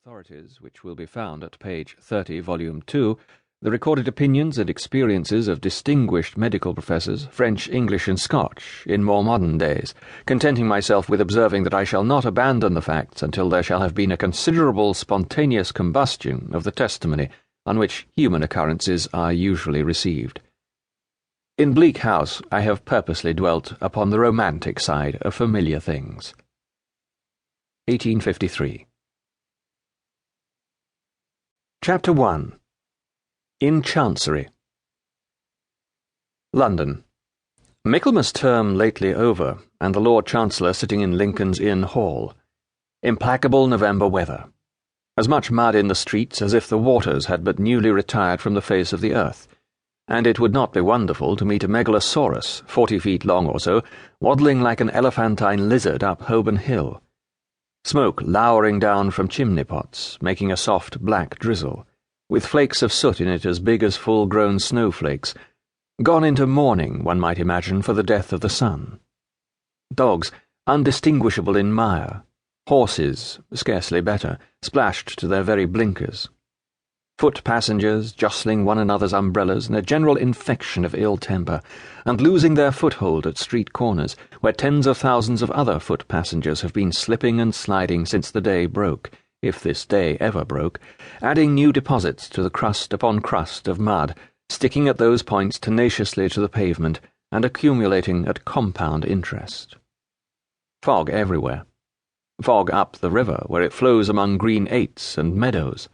authorities, which will be found at page 30, volume 2, the recorded opinions and experiences of distinguished medical professors, French, English, and Scotch, in more modern days, contenting myself with observing that I shall not abandon the facts until there shall have been a considerable spontaneous combustion of the testimony on which human occurrences are usually received. In Bleak House I have purposely dwelt upon the romantic side of familiar things. 1853. Chapter 1. In Chancery. London. Michaelmas term lately over, and the Lord Chancellor sitting in Lincoln's Inn Hall. Implacable November weather. As much mud in the streets as if the waters had but newly retired from the face of the earth, and it would not be wonderful to meet a megalosaurus, 40 feet long or so, waddling like an elephantine lizard up Holborn Hill. Smoke lowering down from chimney pots, making a soft black drizzle, with flakes of soot in it as big as full-grown snowflakes, gone into mourning, one might imagine, for the death of the sun. Dogs, undistinguishable in mire. Horses, scarcely better, splashed to their very blinkers. Foot passengers jostling one another's umbrellas in a general infection of ill temper, and losing their foothold at street corners, where tens of thousands of other foot passengers have been slipping and sliding since the day broke, if this day ever broke, adding new deposits to the crust upon crust of mud, sticking at those points tenaciously to the pavement, and accumulating at compound interest. Fog everywhere. Fog up the river, where it flows among green aits and meadows.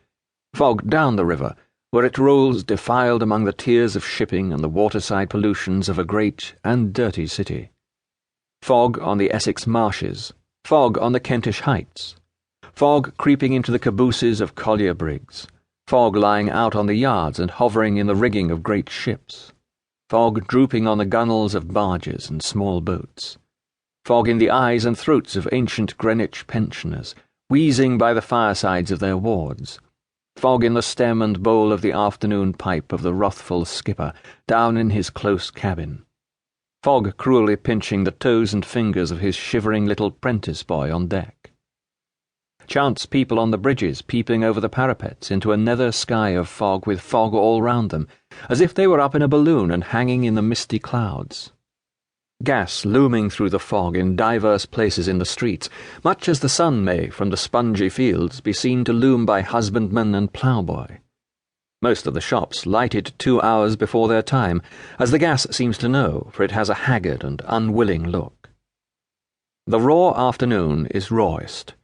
Fog down the river, where it rolls defiled among the tiers of shipping and the waterside pollutions of a great and dirty city. Fog on the Essex marshes, fog on the Kentish heights, fog creeping into the cabooses of collier brigs, fog lying out on the yards and hovering in the rigging of great ships, fog drooping on the gunwales of barges and small boats, fog in the eyes and throats of ancient Greenwich pensioners, wheezing by the firesides of their wards, fog in the stem and bowl of the afternoon pipe of the wrathful skipper down in his close cabin, fog cruelly pinching the toes and fingers of his shivering little prentice boy on deck. Chance people on the bridges peeping over the parapets into a nether sky of fog with fog all round them, as if they were up in a balloon and hanging in the misty clouds. Gas looming through the fog in divers places in the streets, much as the sun may, from the spongy fields, be seen to loom by husbandman and ploughboy. Most of the shops lighted 2 hours before their time, as the gas seems to know, for it has a haggard and unwilling look. The raw afternoon is rawest,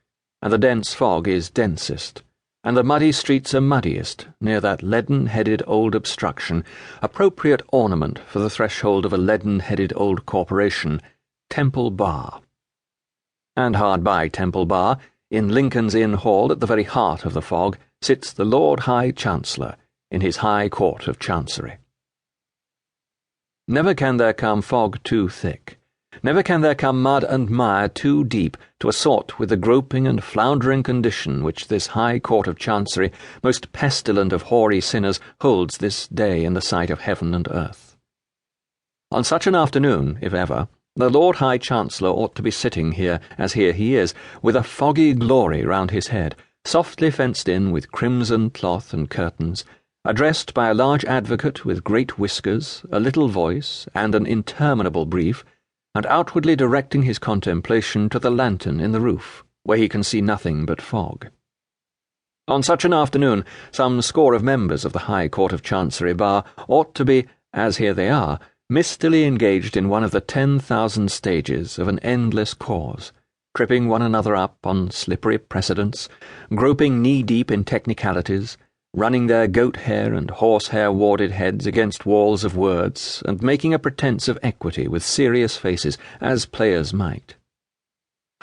and the dense fog is densest, and the muddy streets are muddiest, near that leaden-headed old obstruction, appropriate ornament for the threshold of a leaden-headed old corporation, Temple Bar. And hard by Temple Bar, in Lincoln's Inn Hall at the very heart of the fog, sits the Lord High Chancellor in his High Court of Chancery. Never can there come fog too thick. Never can there come mud and mire too deep to assort with the groping and floundering condition which this High Court of Chancery, most pestilent of hoary sinners, holds this day in the sight of heaven and earth. On such an afternoon, if ever, the Lord High Chancellor ought to be sitting here, as here he is, with a foggy glory round his head, softly fenced in with crimson cloth and curtains, addressed by a large advocate with great whiskers, a little voice, and an interminable brief, and outwardly directing his contemplation to the lantern in the roof, where he can see nothing but fog. On such an afternoon, some score of members of the High Court of Chancery Bar ought to be, as here they are, mistily engaged in one of the 10,000 stages of an endless cause, tripping one another up on slippery precedents, groping knee-deep in technicalities, running their goat-hair and horsehair warded heads against walls of words, and making a pretence of equity with serious faces, as players might.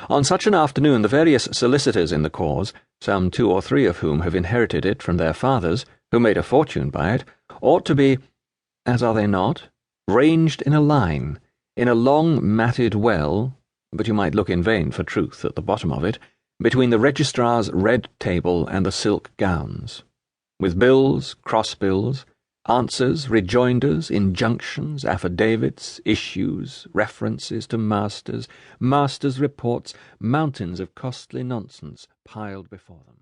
On such an afternoon the various solicitors in the cause, some 2 or 3 of whom have inherited it from their fathers, who made a fortune by it, ought to be, as are they not, ranged in a line, in a long matted well, but you might look in vain for truth at the bottom of it, between the registrar's red table and the silk gowns, with bills, cross-bills, answers, rejoinders, injunctions, affidavits, issues, references to masters' reports, mountains of costly nonsense piled before them.